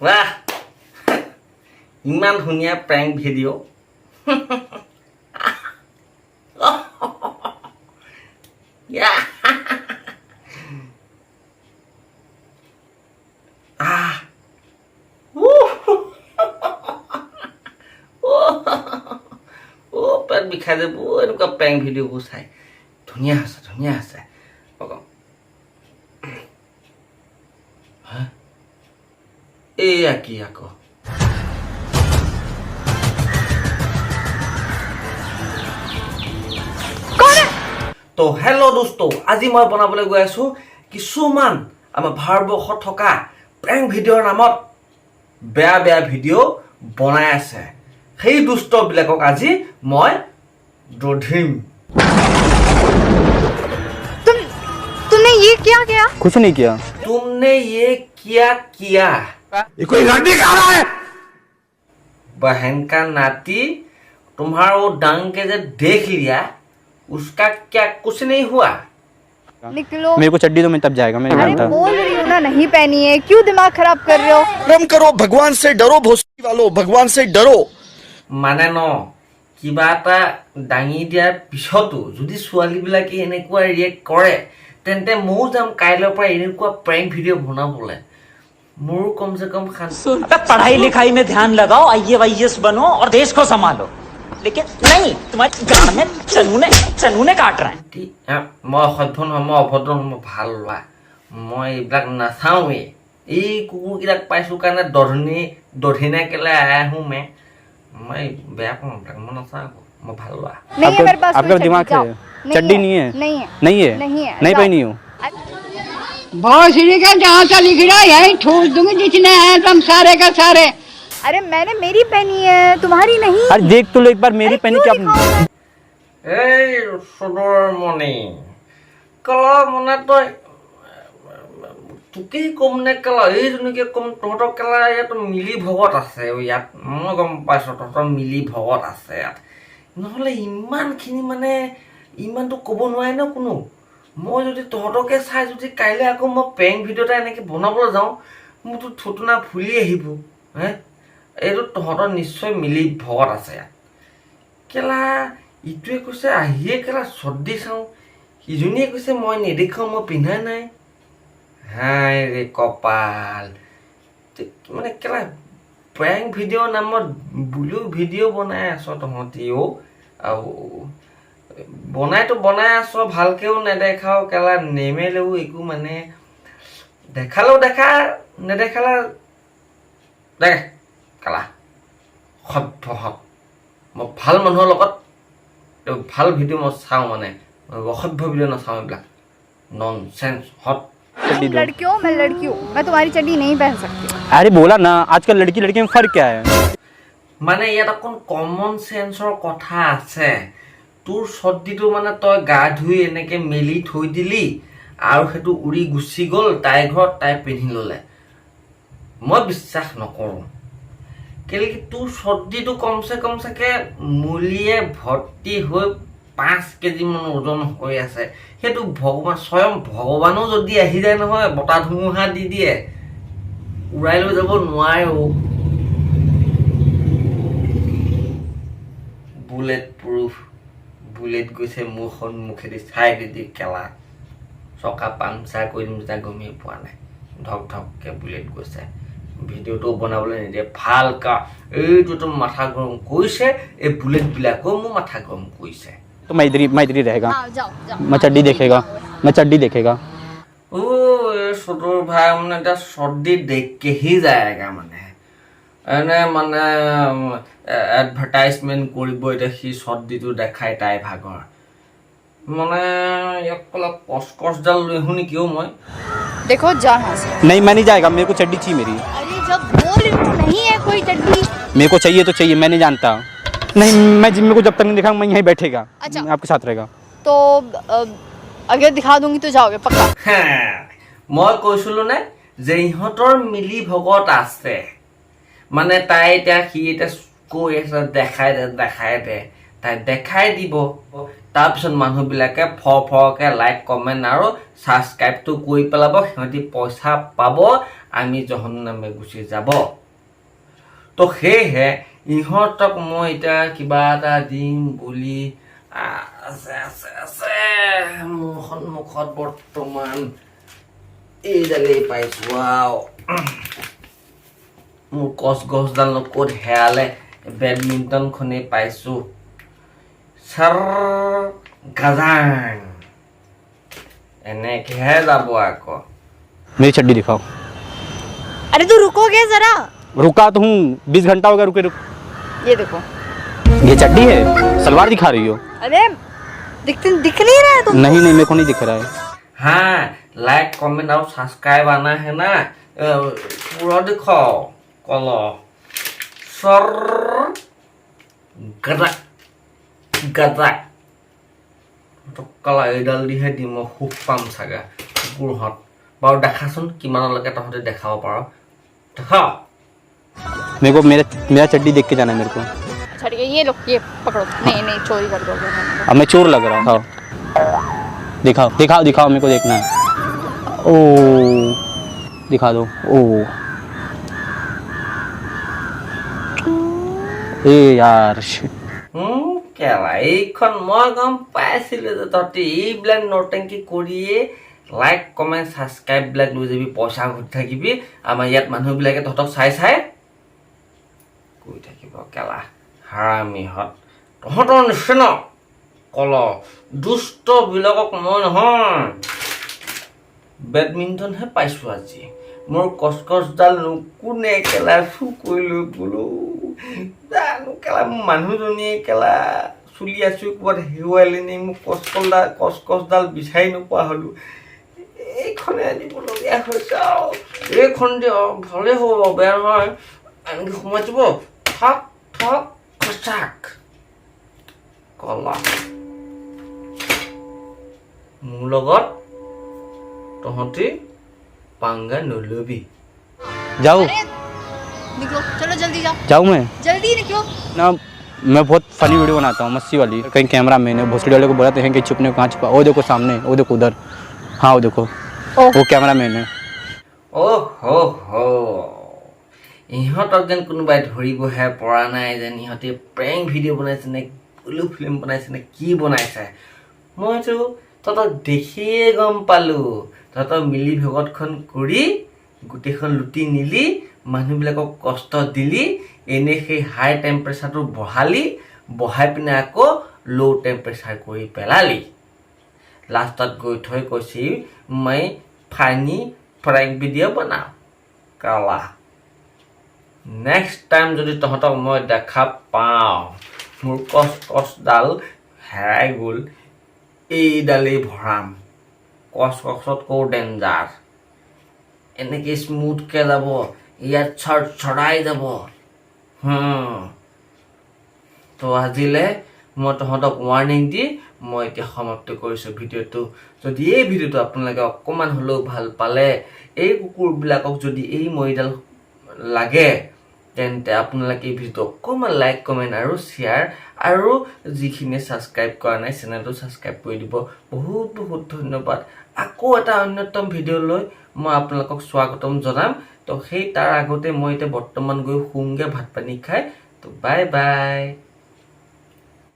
वाह इमान धुनिया prank video পেট বিষাই যাব এনেকুৱা প্ৰেংক ভিডিঅ'বোৰ চাই ধুনীয়া আছে এয়া কি আকৌ তো হেল্ল' দোস্ত আজি মই বনাবলৈ গৈ আছো কিছুমান আমাৰ ভাৰতবৰ্ষত থকা প্ৰেংক ভিডিঅ'ৰ নামত বেয়া ভিডিঅ' বনাই আছে সেই দুষ্টবিলাকক আজি মই দধিম तुमने ये क्या किया? कुछ नहीं किया। तुमने ये क्या किया? ये कोई लड़ने का रहा है? बहन का नाती तुम्हारा वो डांग के जो देख लिया उसका क्या कुछ नहीं हुआ? निकलो। मेरे को चड्डी तो मैं तब जाएगा मैं अरे जानता। बोल रही हूँ ना नहीं पहनी है क्यों दिमाग खराब कर रहे हो? कर्म करो भगवान से डरो भोसड़ी वालों भगवान से डरो মানে ন কিবা এটা দাঙি দিয়াৰ পিছতো যদি ছোৱালীবিলাকে এনেকুৱা ৰিয়েক্ট কৰে তেন্তে ময়ো যাম কাইলৈৰ পৰা এনেকুৱা প্ৰেংক ভিডিঅ' বনাবলৈ মোৰো কমসে কম पढ़ाई लिखाई में ध्यान लगाओ IAS बनो और देश को संभालो लेकिन नहीं तुम्हारे गाड़ में चनूने काट रहे हैं মই অসভ্য নহয় মই অভদ্ৰ নহয় মই ভাল লোৱা মই এইবিলাক নাচাওঁৱেই এই কুকুৰবিলাক পাইছোঁ কাৰণে দধিনে কেলে আহোঁ मैं बेया पाऊँ मैं नशा मैं भाल ला नहीं है मेरे पास आपका दिमाग है चड्डी नहीं है नहीं है नहीं पहनी हूँ बहुत का जहाँ सा लिख रहा है यही ठूस दूंगी जिसने है तुम सारे का सारे अरे मैंने मेरी पहनी है तुम्हारी नहीं अरे देख तो लो एक बार मेरी पहनी क्या এই সদৰ মণি কলা মনে তই তোকেই কম নে কেলা এইজনীকে কম তহঁতৰ কেলা ইয়াত মিলি ভগত আছে ইয়াত মই গম পাইছোঁ তহঁতৰ মিলি ভগত আছে ইয়াত নহ'লে ইমানখিনি মানে ইমানটো ক'ব নোৱাৰে ন কোনো মই যদি তহঁতকে চাই যদি কাইলৈ আকৌ মই প্ৰেংক ভিডিঅ' এটা এনেকৈ বনাবলৈ যাওঁ মোৰতো থুতুনা ফুলি আহিব হে এইটো তহঁতৰ নিশ্চয় মিলি ভগত আছে ইয়াত কেলা ইটোৱে কৈছে আহিয়ে কেলা চৰ্দি চাওঁ ইজনীয়ে কৈছে মই নেদেখাওঁ মই পিন্ধা নাই হাই ৰে কপাল মানে কেলা প্ৰেংক ভিডিঅ' নামত বুলিও ভিডিঅ' বনাই আছ তহঁতিও আৰু বনাই আছ ভালকেও নেদেখাও কেলা নেমেলেও একো মানে দেখালেও দেখা নেদেখালে দেখ কেলা সভ্যহত মই ভাল মানুহৰ লগত ভাল ভিডিঅ' মই চাওঁ মানে অসভ্য ভিডিঅ' নাচাওঁ এইবিলাক ননচেন্স হট लड़कियों मैं लड़की हूँ मैं तुम्हारी चड्डी नहीं पहन सकती अरे बोला ना आजकल लड़की में फर्क क्या है মানে ইয়াত অকণ কমন চেন্সৰ কথা আছে তোৰ চৰ্দিটো মানে তই গা ধুই এনেকৈ মেলি থৈ দিলি আৰু সেইটো উৰি গুচি গ'ল তাইৰ ঘৰত তাই পিন্ধি ল'লে মই বিশ্বাস নকৰোঁ কেলে কি তোৰ চৰ্দিটো কমচে কম চাগে মুলিয়ে ভৰ্তি হৈ 5 কেজি মান ওজন হৈ আছে সেইটো ভগৱান স্বয়ং ভগৱানো যদি আহি যায় নহয় বতাহ ধুমুহা দি দিয়ে উৰাই লৈ যাব নোৱাৰেও বুলেট প্ৰুফ বুলেট গৈছে মোৰ সন্মুখেদি চাই দি কেলা চকা পামচাৰ কৰি দিম যেতিয়া গমেই পোৱা নাই ধককে বুলেট গৈছে ভিডিঅ'টো বনাবলৈ নিদিয়ে ভালকা এইটোতো মাথা গৰম কৰিছে এই বুলেটবিলাকেও মোৰ মাথা গৰম কৰিছে तो मैं इधर ही रहेगा जाओ मैं चड्डी देखेगा ओ সদৰ ভাই মানে এটা চৰ্দি দেখেহি যায়গা মানে এনে মানে এডভাৰটাইজমেণ্ট কৰিব এতিয়া সি চৰ্দিটো দেখাই তাই ভাগৰ মানে ইয়াক অলপ কচকচডাল লৈ আহোঁ নেকিও মই देखो जा यहाँ से नहीं मैं नहीं जाएगा मेरे को चड्डी चाहिए मेरी अरे जब बोल रही हूँ नहीं है कोई चड्डी मेरे को चाहिए तो चाहिए मैं नहीं जानता नहीं मैं जिम्मे को जब तक नहीं दिखाऊंगा मैं यहीं बैठेगा अच्छा आपके साथ रहेगा तो अगर दिखा दूंगी तो जाओगे पक्का মই কৈছিলোঁ নে যে ইহঁতৰ মিলি ভগত আছে মানে তাই এতিয়া সি এতিয়া কৈ আছে দেখাই দে তাই দেখাই দিব তাৰপিছত মানুহবিলাকে ফৰকে লাইক কমেণ্ট আৰু ছাবস্ক্ৰাইবটো কৰি পেলাব সিহঁতি পইচা পাব আমি জহন্নামে গুচি যাব তো সেয়েহে ইহঁতক মই এতিয়া কিবা এটা দিম বুলি আছে মোৰ সন্মুখত বৰ্তমান এইডালেই পাইছোঁ আৰু মোৰ গছডাল ক'ত হেৰালে বেডমিণ্টনখনেই পাইছোঁ চাৰ গাজাং এনেকৈহে যাব আকৌ मेरी चड्डी दिखाओ। अरे तू रुकोगे जरा रुका तो हूँ 20 घंटा हो गया रुके रुक। ये देखो ये चड्डी है सलवार दिखा रही हो? अरे दिख नहीं रहा है तुम नहीं नहीं मेरे को नहीं दिख रहा है। हाँ लाइक कमेंट और सब्सक्राइब आना है ना पूरा दिखाओ कलो सर गदक गदक तो कला एडाल दिहे দি মই খুব পাম চাগে কুকুৰহঁত বাৰু দেখাচোন কিমানলৈকে তহঁতে দেখাব পাৰ দেখা मेरे को मेरा चड्डी देख के जाना है मेरे को। अच्छा ठीक है ये लो ये पकड़ो नहीं नहीं चोरी कर दोगे अब मैं चोर लग रहा हूँ। दिखाओ दिखाओ दिखाओ मेरे को देखना है। ओ दिखा दो। ओ ए यार shit। কেলা এইখন মই গম পাইছিলোঁ যে তহঁতি এইবিলাক নটেংকি কৰিয়ে লাইক কমেণ্ট ছাবস্ক্ৰাইববিলাক লৈ যাবি পইচা ঘটি থাকিবি আমাৰ ইয়াত মানুহবিলাকে তহঁতক চাই চাই কৈ থাকিব কেলা হাৰামিহঁত তহঁতৰ নিচিনা কল দুষ্টবিলাকক মই নহয় বেডমিণ্টনহে পাইছোঁ আজি মোৰ কচকচডাল কোনে কেলা চু কৰি লৈ বোলো জানো কেলা মোৰ মানুহজনীয়ে কেলা চুলি আছোঁ ক'ৰবাত হেৰুৱাইলে নি মোক কচকচডাল বিচাৰি নোপোৱা হ'লোঁ এইখনে আনিবলগীয়া হৈছে আৰু এইখন দিয় ভালেই হ'ব বেয়া নহয় এনেকৈ সোমাই দিব ঠক ঠক খচাক কলা মোৰ লগত তহঁতি পাংগা নলবি जाओ निकलो चलो जल्दी जाओ जाऊँ मैं जल्दी निकलो ना मैं बहुत फनी वीडियो बनाता हूँ मस्ती वाली कहीं कैमरा मैंने भोसड़ी वाले को बोला तो कहीं छुपने को कहाँ छुपा वो देखो सामने वो देखो उधर हाँ वो देखो वो कैमरा मैन है। हो ইহঁতক যেন কোনোবাই ধৰিবহে পৰা নাই যেন ইহঁতে প্ৰেংক ভিডিঅ' বনাইছে নে ব্লু ফিল্ম বনাইছে নে কি বনাইছে মইতো তহঁতক দেখিয়ে গম পালোঁ তহঁতৰ মিলি ভগতখন কৰি গোটেইখন লুটি নিলি মানুহবিলাকক কষ্ট দিলি এনে সেই হাই টেম্পাৰেচাৰটো বঢ়াই পিনে আকৌ ল' টেম্পাৰেচাৰ কৰি পেলালি লাষ্টত গৈ থৈ কৈছি মই ফানি প্ৰেংক ভিডিঅ' বনাওঁ কালা নেক্সট টাইম যদি তহঁতক মই দেখা পাওঁ মোৰ কচডাল হেৰাই গ'ল এইডালেই ভৰাম কচতকৈ ডেঞ্জাৰ এনেকৈ স্মুথকৈ যাব ইয়াত ছৰাই যাব তো আজিলৈ মই তহঁতক ৱাৰ্ণিং দি মই এতিয়া সমাপ্ত কৰিছোঁ ভিডিঅ'টো যদি এই ভিডিঅ'টো আপোনালোকে অকণমান হ'লেও ভাল পালে এই কুকুৰবিলাকক যদি এই মৰিডাল লাগে তেন্তে আপোনালোকে এই ভিডিঅ'টো অকণমান লাইক কমেণ্ট আৰু শ্বেয়াৰ আৰু যিখিনিয়ে ছাবস্ক্ৰাইব কৰা নাই চেনেলটো ছাবস্ক্ৰাইব কৰি দিব বহুত বহুত ধন্যবাদ আকৌ এটা অন্যতম ভিডিঅ' লৈ মই আপোনালোকক স্বাগতম জনাম তো সেই তাৰ আগতে মই এতিয়া বৰ্তমান গৈ শুমগৈ ভাত পানী খাই তো বাই বাই।